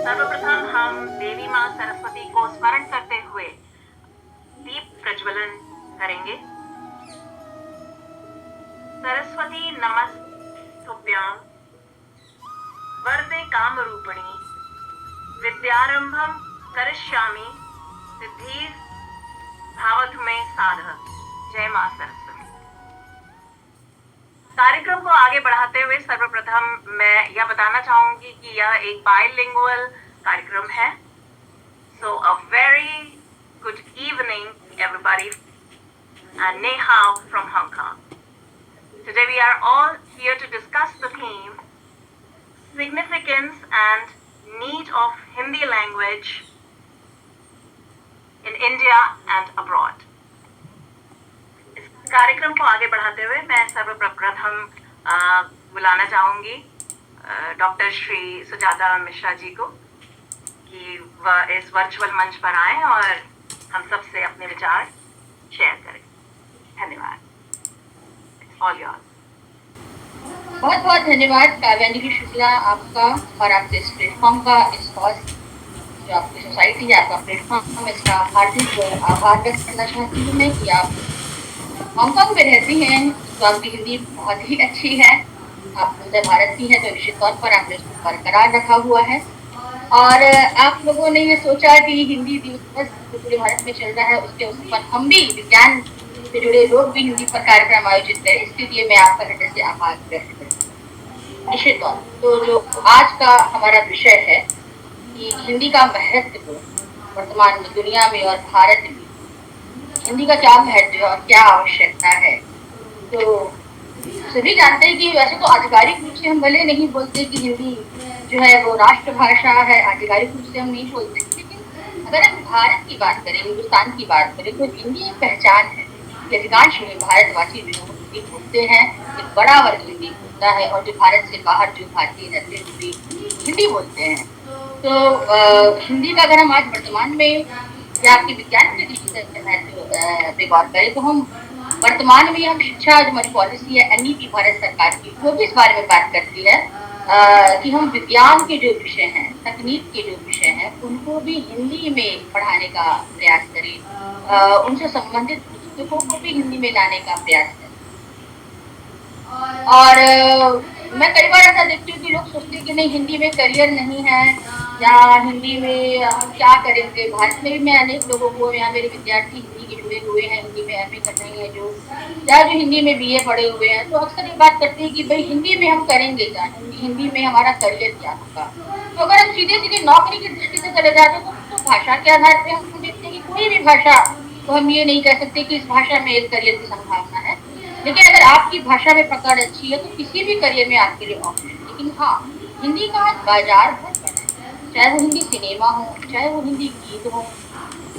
सर्वप्रथम हम देवी माँ सरस्वती को स्मरण करते हुए दीप प्रज्वलन करेंगे। सरस्वती नमस्तुभ्यां वरदे कामरूपिणी विद्यारंभम करिष्यामि सिद्धिर भवतु मे साधः। जय मां सरस्वती। कार्यक्रम को आगे बढ़ाते हुए सर्वप्रथम मैं यह बताना चाहूंगी कि यह एक बाइलिंगुअल कार्यक्रम है। So a very good evening everybody and Ni Hao from Hong Kong. Today we are all here to discuss the theme significance and need of Hindi language in India and abroad. इस कार्यक्रम को आगे बढ़ाते हुए मैं सर्वप्रथम बुलाना चाहूंगी डॉक्टर श्री सुजाता मिश्रा जी को कि वह इस वर्चुअल मंच पर आए और हम सब से अपने विचार शेयर करें। धन्यवाद। All yours. बहुत बहुत धन्यवाद काव्यानी की शुक्ला आपका और आपके इस प्लेटफॉर्म का, इस कॉज जो आपकी सोसाइटी है, आपका प्लेटफॉर्म, इसका हार्दिक आभार व्यक्त करना चाहती हूँ मैं कि आप हांगकांग में रहती हैं तो आपकी हिंदी बहुत ही अच्छी है। आप उत्तर भारत की हैं तो निश्चित तौर पर आपने उसको बरकरार रखा हुआ है और आप लोगों ने ये सोचा कि हिंदी दिवस जो पूरे भारत में चल रहा है उसके उस पर हम भी विज्ञान से जुड़े लोग भी हिंदी पर कार्यक्रम आयोजित करें। इसके लिए मैं आपका हृदय से आभार व्यक्त करती हूँ। निश्चित तौर तो जो आज का हमारा विषय है कि हिंदी का महत्व वर्तमान दुनिया में और भारत में, हिंदी का क्या महत्व और क्या आवश्यकता है। तो सभी जानते हैं कि वैसे तो आधिकारिक रूप से हम भले नहीं बोलते कि हिंदी जो है वो राष्ट्रभाषा है, आधिकारिक रूप से हम नहीं बोलते, लेकिन अगर हम भारत की बात करें, हिंदुस्तान की बात करें तो हिंदी एक पहचान है। अधिकांश में भारतवासी जो हिंदी बोलते हैं, एक बड़ा वर्ग हिंदी बोलता है और जो भारत से बाहर जो भारतीय रहते हैं भी हिंदी बोलते हैं। तो हिंदी का अगर हम आज वर्तमान में या आपकी विज्ञान की दृष्टि से महत्व पे गौर करें तो हम वर्तमान में हम शिक्षा जो हमारी पॉलिसी है NEP भारत सरकार की, वो भी इस बारे में बात करती है कि हम विज्ञान के जो विषय हैं, तकनीक के जो विषय हैं, उनको भी हिंदी में पढ़ाने का प्रयास करें, उनसे संबंधित पुस्तकों को भी हिंदी में लाने का प्रयास करें। और मैं कई बार ऐसा देखती हूँ कि लोग सोचते हैं कि नहीं हिंदी में करियर नहीं है या हिंदी में हम क्या करेंगे। भारत में भी मैं अनेक लोगों को, यहाँ मेरे विद्यार्थी हिंदी के जुड़े हुए हैं, हिंदी में MA कर रहे हैं जो हिंदी में BA पढ़े हुए हैं, तो अक्सर ये बात करते हैं कि भाई हिंदी में हम करेंगे क्या, हिंदी में हमारा करियर क्या होगा। तो अगर हम सीधे सीधे नौकरी की दृष्टि से चले जाते हैं तो भाषा के आधार पर हम देखते हैं कि कोई भी भाषा, तो हम ये नहीं कह सकते कि इस भाषा में एक करियर की संभावना है। लेकिन अगर आपकी भाषा में पकड़ अच्छी है तो किसी भी करियर में आपके लिए ऑप्शन है। लेकिन हाँ, हिंदी का बाजार बहुत बड़ा है, चाहे वो हिंदी सिनेमा हो, चाहे वो हिंदी गीत हो।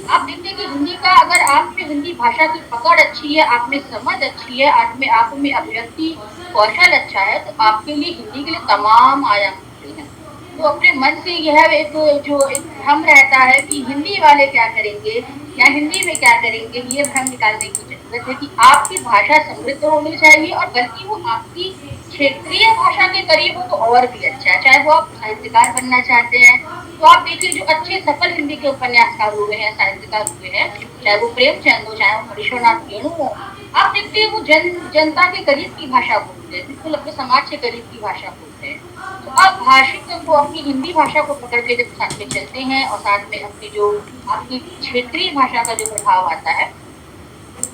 आप देखते हैं कि हिंदी का अगर आप में हिंदी भाषा की पकड़ अच्छी है, आप में समझ अच्छी है, आप में अभिव्यक्ति कौशल अच्छा है, तो आपके लिए हिंदी के लिए तमाम आयाम होते हैं। तो अपने मन से यह एक जो एक भ्रम रहता है कि हिंदी वाले क्या करेंगे या हिंदी में क्या करेंगे, ये भ्रम निकालने की जरूरत है कि आपकी भाषा समृद्ध होनी चाहिए और बल्कि वो आपकी क्षेत्रीय भाषा के करीब हो तो और भी अच्छा है। चाहे वो आप साहित्यकार बनना चाहते हैं तो आप देखिए जो अच्छे सफल हिंदी के उपन्यासकार हुए हैं, साहित्यकार हुए हैं, चाहे वो प्रेमचंद हो, चाहे वो हरीश्वरनाथ रेणु हो, आप देखते हैं वो जनता के करीब की भाषा बोलते हैं, बिल्कुल अपने समाज के करीब की भाषा बोलते हैं। तो आप भाषिक को अपनी हिंदी भाषा को पकड़ के जब साथ में चलते हैं और साथ में अपनी जो आपकी क्षेत्रीय भाषा का जो प्रभाव आता है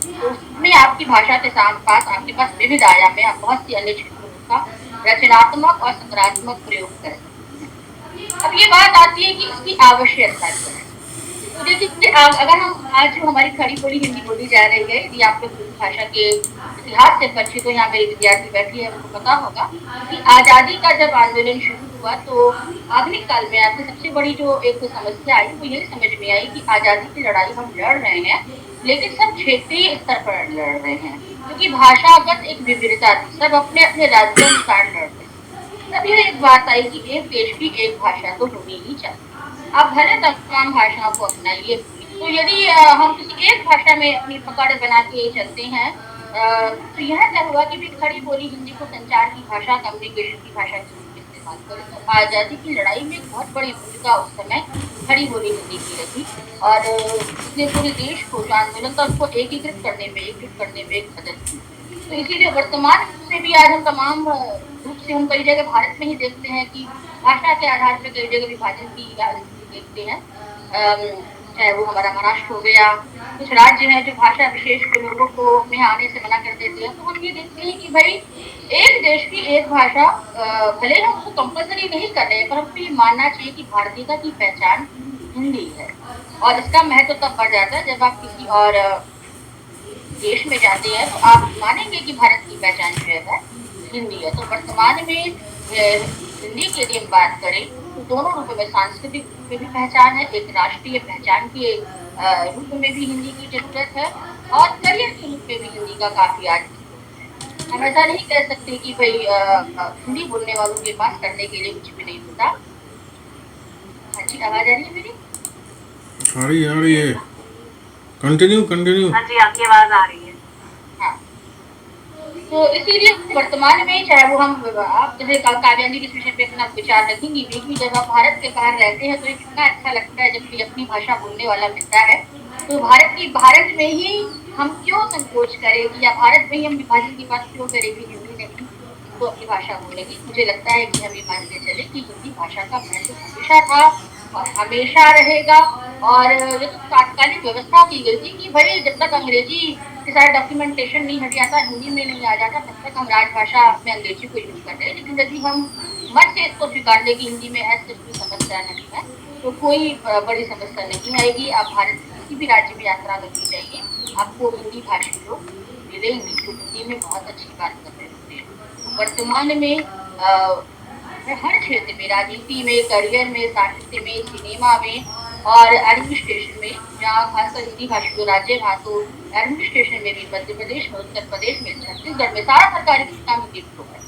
तो उसमें आपकी भाषा के साथ पास आपके पास विविध आयाम में आप बहुत सी अन्य क्षेत्रों का रचनात्मक और सकारात्मक प्रयोग कर सकते हैं। अब ये बात आती है कि इसकी आवश्यकता क्या है। तो देखिए अगर हम आज जो हमारी खड़ी बोली हिंदी बोली जा रही है, यदि आप लोग भाषा के इतिहास से परिचित हो, यहाँ मेरे विद्यार्थी बैठी है, उनको पता होगा कि आजादी का जब आंदोलन शुरू हुआ तो आधुनिक काल में आपकी सबसे बड़ी जो एक समस्या आई वो यही समझ में आई कि आजादी की लड़ाई हम लड़ रहे हैं लेकिन सब क्षेत्रीय स्तर पर लड़ रहे हैं, क्योंकि भाषागत एक विविधता थी, सब अपने अपने राज्य अनुसार लड़ रहे हैं। तब यह एक बात आई कि एक देश की एक भाषा तो होनी ही चाहिए। आप भले तमाम भाषाओं को अपनाइए, तो यदि हम किसी एक भाषा में अपनी पकड़ बना के चलते हैं तो यह क्या हुआ कि भी खड़ी बोली हिंदी को संचार की भाषा, कम्युनिकेशन की भाषा के रूप में बात करें तो आज़ादी की लड़ाई में एक बहुत बड़ी भूमिका उस समय खड़ी बोली हिंदी की रही और इसने पूरे देश को जो आंदोलन था उसको एकीकृत करने में एकजुट करने में एक मदद की। तो इसीलिए वर्तमान में भी आज हम तमाम रूप से हम कई जगह भारत में ही देखते हैं कि भाषा के आधार पर कई जगह विभाजन की स्थिति देखते हैं। चाहे वो हमारा महाराष्ट्र हो गया, कुछ राज्य हैं जो भाषा विशेष के लोगों को यहाँ आने से मना कर देते हैं। तो हम ये देखते हैं कि भाई एक देश की एक भाषा, भले हम उसको कंपल्सरी नहीं कर रहे हैं, पर हमको ये मानना चाहिए कि भारतीयता की पहचान हिंदी है और इसका महत्व तब बढ़ जाता है जब आप किसी और देश में जाते हैं तो आप मानेंगे कि भारत की पहचान जो है हिंदी है। तो वर्तमान में हिंदी की यदि हम बात करें तो दोनों रूपों में, सांस्कृतिक रूप में भी पहचान है, एक राष्ट्रीय पहचान के रूप में भी हिंदी की जरूरत है और करियर के रूप में भी हिंदी का काफी आज हम ऐसा नहीं कह सकते कि भाई हिंदी बोलने वालों के पास करने के लिए कुछ भी नहीं होता। हाँ जी, आवाज आ रही है मेरी? आ रही है। कंटिन्यू। हाँ जी, आपकी आवाज आ रही है। हाँ, तो इसीलिए वर्तमान में चाहे वो हम आप जैसे काव्यांजलि इस विषय पे अपना विचार रखेंगी भी, जब आप भारत के बाहर रहते हैं तो ये कितना अच्छा लगता है जब कोई अपनी भाषा बोलने वाला मिलता है। तो भारत में ही हम क्यों संकोच करें कि या भारत में ही हम विभाजन की बात क्यों करें कि हिंदी नहीं तो अपनी भाषा बोलेगी। मुझे लगता है कि हम ये मानते चले कि हिंदी भाषा का महत्व हमेशा था और हमेशा रहेगा। और ये तो तात्कालिक व्यवस्था की गई थी कि भाई जब तक अंग्रेजी के साथ डॉक्यूमेंटेशन नहीं हट जाता, हिंदी में नहीं आ जाता, तब तक हम राजभाषा में अंग्रेजी को यूज करते हैं। लेकिन यदि हम मन से इसको स्वीकार लें कि हिंदी में ऐसी कोई समस्या नहीं है तो कोई बड़ी समस्या नहीं आएगी। आप भारत के किसी भी राज्य में यात्रा करनी चाहिए, आपको हिंदी भाषी लोग मिलेंगे जो हिंदी में बहुत अच्छी बात कर रहे होते हैं। वर्तमान में हर क्षेत्र में, राजनीति में, करियर में, साहित्य में, सिनेमा में और एडमिनिस्ट्रेशन में, जहाँ खासकर हिंदी भाषी जो राज्य था तो एडमिनिस्ट्रेशन में भी मध्य प्रदेश में, उत्तर प्रदेश में, छत्तीसगढ़ में सारा सरकारी काम हिंदी में है।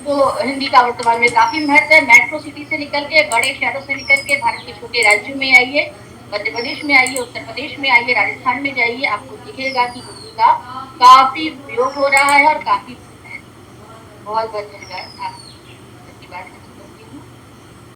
तो हिंदी का वर्तमान में काफी महत्व है। मेट्रो सिटी से निकल के, बड़े शहरों से निकल के भारत के छोटे राज्यों में आइए, मध्य प्रदेश में आइए, उत्तर प्रदेश में आइए, राजस्थान में जाइए, आपको दिखेगा कि हिंदी का काफी उपयोग हो रहा है और काफी बहुत बहुत धन्यवाद।